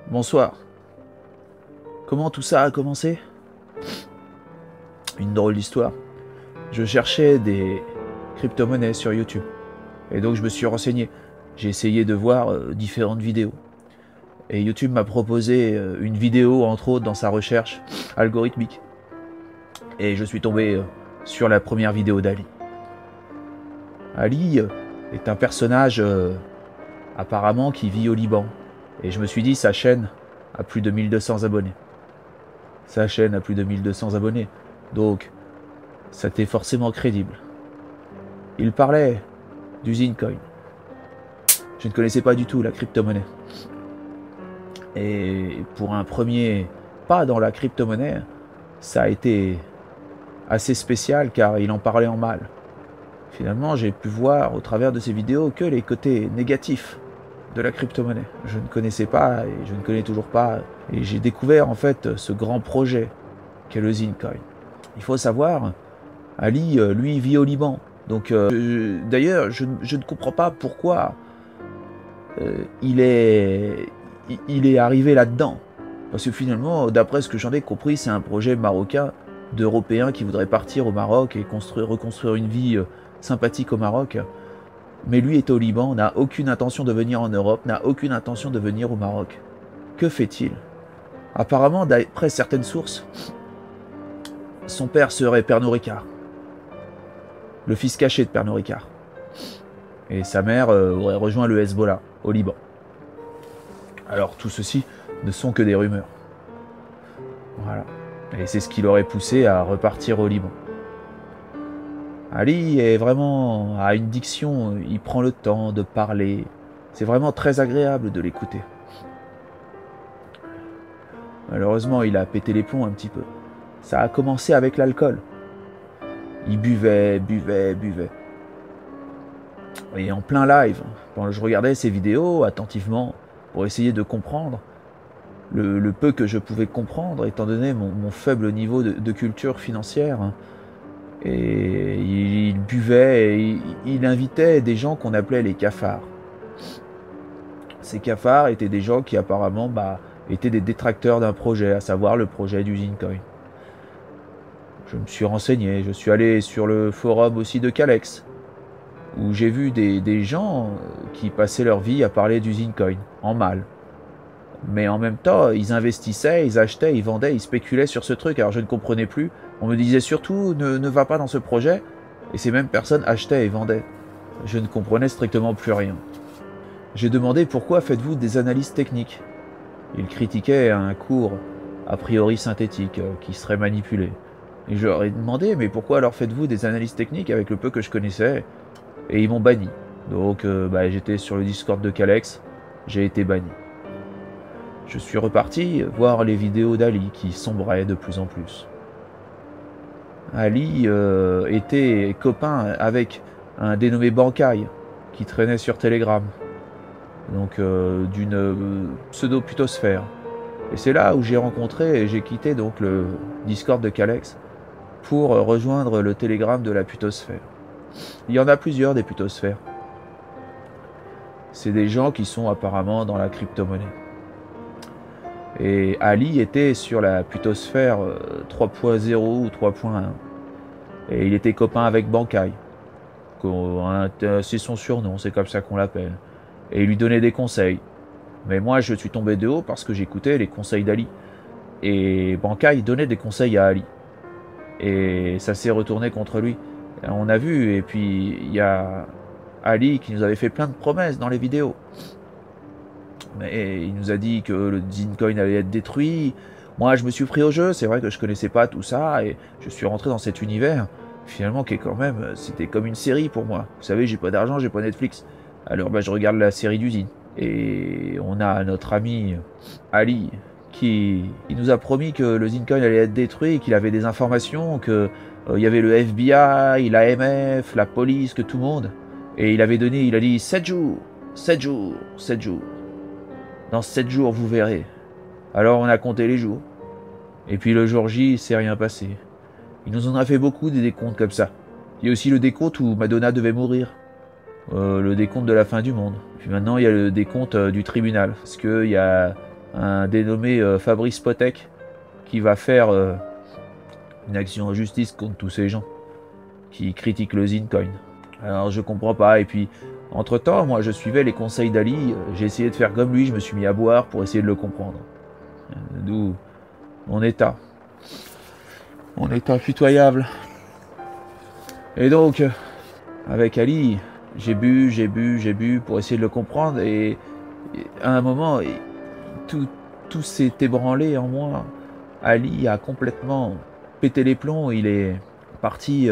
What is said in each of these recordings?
Bonsoir. Comment tout ça a commencé? Une drôle d'histoire. Je cherchais des crypto-monnaies sur YouTube. Et donc je me suis renseigné. J'ai essayé de voir différentes vidéos. Et YouTube m'a proposé une vidéo, entre autres, dans sa recherche algorithmique. Et je suis tombé sur la première vidéo d'Ali. Ali est un personnage apparemment qui vit au Liban. Et je me suis dit, sa chaîne a plus de 1200 abonnés. Sa chaîne a plus de 1200 abonnés. Donc, c'était forcément crédible. Il parlait du Zincoin. Je ne connaissais pas du tout la crypto-monnaie. Et pour un premier pas dans la crypto-monnaie, ça a été assez spécial car il en parlait en mal. Finalement, j'ai pu voir au travers de ces vidéos que les côtés négatifs de la crypto-monnaie. Je ne connaissais pas et je ne connais toujours pas. Et j'ai découvert en fait ce grand projet qu'est le Zincoin. Il faut savoir, Ali, lui, vit au Liban. Donc, d'ailleurs, je ne comprends pas pourquoi il est arrivé là-dedans. Parce que finalement, d'après ce que j'en ai compris, c'est un projet marocain d'Européens qui voudraient partir au Maroc et reconstruire une vie sympathique au Maroc. Mais lui est au Liban, n'a aucune intention de venir en Europe, n'a aucune intention de venir au Maroc. Que fait-il? Apparemment, d'après certaines sources, son père serait Pernod Ricard, le fils caché de Pernod Ricard. Et sa mère aurait rejoint le Hezbollah, au Liban. Alors tout ceci ne sont que des rumeurs. Voilà. Et c'est ce qui l'aurait poussé à repartir au Liban. Ali est vraiment à une diction, il prend le temps de parler. C'est vraiment très agréable de l'écouter. Malheureusement, il a pété les plombs un petit peu. Ça a commencé avec l'alcool. Il buvait. Et en plein live, quand je regardais ses vidéos attentivement pour essayer de comprendre, le peu que je pouvais comprendre, étant donné mon faible niveau de culture financière, et il buvait, et il invitait des gens qu'on appelait les cafards. Ces cafards étaient des gens qui apparemment étaient des détracteurs d'un projet, à savoir le projet du Zincoin. Je me suis renseigné, je suis allé sur le forum aussi de Calex, où j'ai vu des gens qui passaient leur vie à parler du Zincoin, en mal. Mais en même temps, ils investissaient, ils achetaient, ils vendaient, ils spéculaient sur ce truc, alors je ne comprenais plus. On me disait surtout, ne va pas dans ce projet, et ces mêmes personnes achetaient et vendaient. Je ne comprenais strictement plus rien. J'ai demandé pourquoi faites-vous des analyses techniques. Ils critiquaient un cours a priori synthétique qui serait manipulé. Et je leur ai demandé, mais pourquoi alors faites-vous des analyses techniques avec le peu que je connaissais? Et ils m'ont banni. Donc j'étais sur le Discord de Calex, j'ai été banni. Je suis reparti voir les vidéos d'Ali qui sombraient de plus en plus. Ali était copain avec un dénommé Bankai qui traînait sur Telegram, donc d'une pseudo-putosphère. Et c'est là où j'ai rencontré et j'ai quitté donc le Discord de Calex pour rejoindre le Telegram de la putosphère. Il y en a plusieurs des putosphères. C'est des gens qui sont apparemment dans la crypto-monnaie. Et Ali était sur la putosphère 3.0 ou 3.1. Et il était copain avec Bankai. C'est son surnom, c'est comme ça qu'on l'appelle. Et il lui donnait des conseils. Mais moi, je suis tombé de haut parce que j'écoutais les conseils d'Ali. Et Bankai donnait des conseils à Ali. Et ça s'est retourné contre lui. On a vu, et puis il y a Ali qui nous avait fait plein de promesses dans les vidéos. Mais il nous a dit que le Zincoin allait être détruit. Moi, je me suis pris au jeu. C'est vrai que je connaissais pas tout ça et je suis rentré dans cet univers. Finalement, qui est quand même, c'était comme une série pour moi. Vous savez, j'ai pas d'argent, j'ai pas Netflix. Alors, je regarde la série d'usine. Et on a notre ami Ali qui nous a promis que le Zincoin allait être détruit, qu'il avait des informations, que il y avait le FBI, l'AMF, la police, que tout le monde. Et il a dit 7 jours, 7 jours, 7 jours. Dans 7 jours, vous verrez. Alors on a compté les jours. Et puis le jour J, il s'est rien passé. Il nous en a fait beaucoup des décomptes comme ça. Il y a aussi le décompte où Madonna devait mourir. le décompte de la fin du monde. Puis maintenant, il y a le décompte du tribunal. Parce qu'il y a un dénommé Fabrice Potek qui va faire une action en justice contre tous ces gens qui critiquent le Zincoin. Alors je comprends pas. Et puis, entre-temps, moi je suivais les conseils d'Ali. J'ai essayé de faire comme lui. Je me suis mis à boire pour essayer de le comprendre. D'où mon état. Mon état pitoyable. Et donc, avec Ali, j'ai bu pour essayer de le comprendre. Et à un moment, tout s'est ébranlé en moi. Ali a complètement pété les plombs. Il est parti,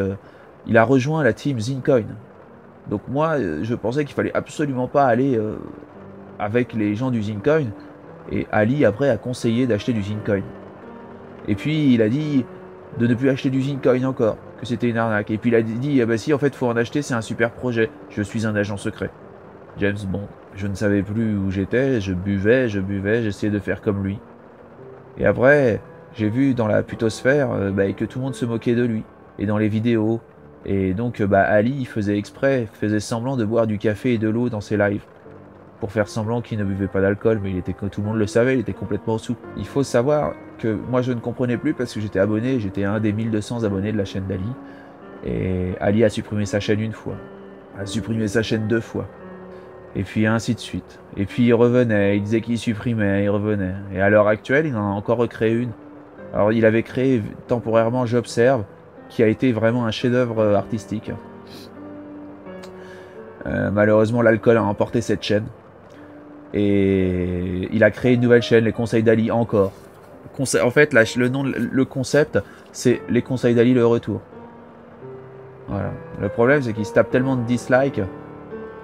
il a rejoint la team Zincoin. Donc moi, je pensais qu'il fallait absolument pas aller avec les gens du Zincoin. Et Ali, après, a conseillé d'acheter du Zincoin. Et puis, il a dit de ne plus acheter du Zincoin encore, que c'était une arnaque. Et puis, il a dit, ah bah si, en fait, faut en acheter, c'est un super projet. Je suis un agent secret. James Bond. Je ne savais plus où j'étais, je buvais, j'essayais de faire comme lui. Et après, j'ai vu dans la putosphère que tout le monde se moquait de lui. Et dans les vidéos. Et donc, Ali faisait exprès, faisait semblant de boire du café et de l'eau dans ses lives. Pour faire semblant qu'il ne buvait pas d'alcool, mais tout le monde le savait, il était complètement sous. Il faut savoir que moi je ne comprenais plus parce que j'étais abonné, j'étais un des 1200 abonnés de la chaîne d'Ali. Et Ali a supprimé sa chaîne une fois, a supprimé sa chaîne 2 fois. Et puis ainsi de suite. Et puis il revenait, il disait qu'il supprimait, il revenait. Et à l'heure actuelle, il en a encore recréé une. Alors il avait créé temporairement J'observe, qui a été vraiment un chef-d'œuvre artistique. Malheureusement, l'alcool a emporté cette chaîne. Et il a créé une nouvelle chaîne, les Conseils d'Ali encore. En fait, le concept, c'est les Conseils d'Ali, le retour. Voilà. Le problème, c'est qu'il se tape tellement de dislikes.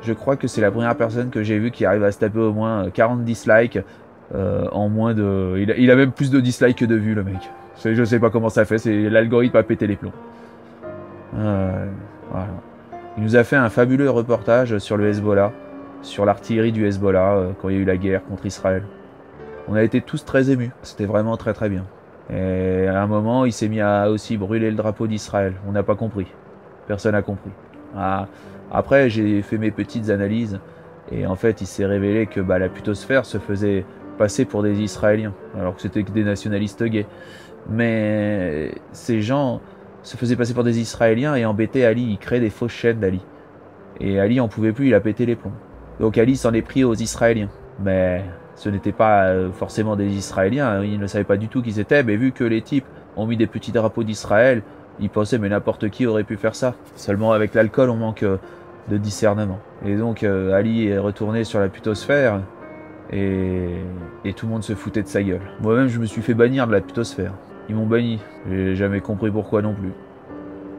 Je crois que c'est la première personne que j'ai vue qui arrive à se taper au moins 40 dislikes en moins de... Il a même plus de dislikes que de vues, le mec. Je sais pas comment ça fait, c'est l'algorithme a pété les plombs. Voilà. Il nous a fait un fabuleux reportage sur le Hezbollah, sur l'artillerie du Hezbollah quand il y a eu la guerre contre Israël. On a été tous très émus, c'était vraiment très très bien. Et à un moment, il s'est mis à aussi brûler le drapeau d'Israël. On n'a pas compris. Personne n'a compris. Après, j'ai fait mes petites analyses et en fait, il s'est révélé que la putosphère se faisait passer pour des Israéliens, alors que c'était que des nationalistes gays. Mais ces gens se faisaient passer pour des Israéliens et embêtaient Ali. Il créait des fausses chaînes d'Ali. Et Ali en pouvait plus, il a pété les plombs. Donc Ali s'en est pris aux Israéliens. Mais ce n'était pas forcément des Israéliens, il ne savait pas du tout qui c'était, mais vu que les types ont mis des petits drapeaux d'Israël, il pensait mais n'importe qui aurait pu faire ça. Seulement avec l'alcool, on manque de discernement. Et donc Ali est retourné sur la putosphère et tout le monde se foutait de sa gueule. Moi-même, je me suis fait bannir de la putosphère. Ils m'ont banni. J'ai jamais compris pourquoi non plus.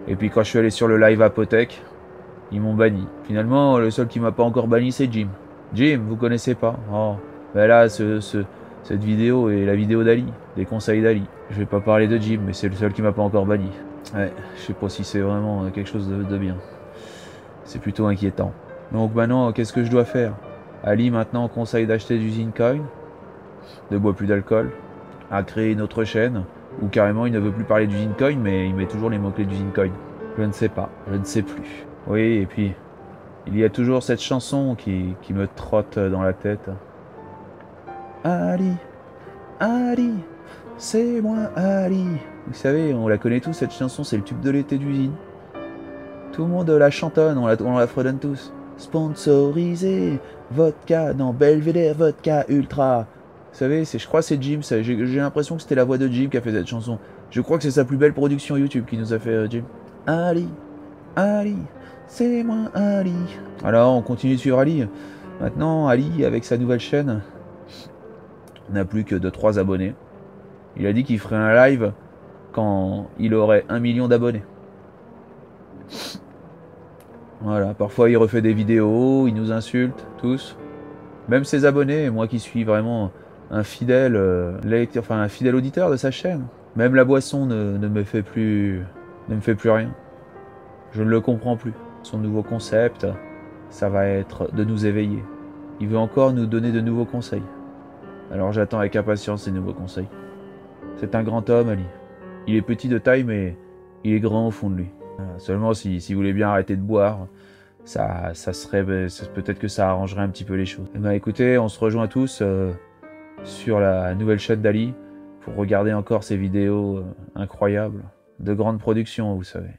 Et puis quand je suis allé sur le live Apothèque, ils m'ont banni. Finalement, le seul qui m'a pas encore banni, c'est Jim. Jim, vous connaissez pas? Oh, ben là, cette vidéo est la vidéo d'Ali, des conseils d'Ali. Je vais pas parler de Jim, mais c'est le seul qui m'a pas encore banni. Ouais, je sais pas si c'est vraiment quelque chose de bien. C'est plutôt inquiétant. Donc maintenant, qu'est-ce que je dois faire? Ali maintenant conseille d'acheter du Zincoin, ne boit plus d'alcool, a créé une autre chaîne, où carrément il ne veut plus parler du Zincoin, mais il met toujours les mots-clés du Zincoin. Je ne sais pas, je ne sais plus. Oui, et puis, il y a toujours cette chanson qui me trotte dans la tête. Ali, Ali, c'est moi Ali. Vous savez, on la connaît tous cette chanson, c'est le tube de l'été d'usine. Tout le monde la chantonne, on la fredonne tous. Sponsorisé, vodka, non, Belvedere, vodka ultra. Vous savez, je crois que c'est Jim, j'ai l'impression que c'était la voix de Jim qui a fait cette chanson. Je crois que c'est sa plus belle production YouTube qui nous a fait Jim. Ali, Ali, c'est moi Ali. Alors on continue de suivre Ali. Maintenant, Ali, avec sa nouvelle chaîne, n'a plus que 2-3 abonnés. Il a dit qu'il ferait un live quand il aurait 1 million d'abonnés. Voilà, parfois il refait des vidéos, il nous insulte, tous. Même ses abonnés, moi qui suis vraiment un fidèle un fidèle auditeur de sa chaîne. Même la boisson ne me fait plus rien. Je ne le comprends plus. Son nouveau concept, ça va être de nous éveiller. Il veut encore nous donner de nouveaux conseils. Alors j'attends avec impatience ces nouveaux conseils. C'est un grand homme, Ali. Il est petit de taille, mais il est grand au fond de lui. Voilà. Seulement, si vous voulez bien arrêter de boire, peut-être que ça arrangerait un petit peu les choses. Eh ben, écoutez, on se rejoint tous sur la nouvelle chaîne d'Ali pour regarder encore ces vidéos incroyables, de grande production, vous savez.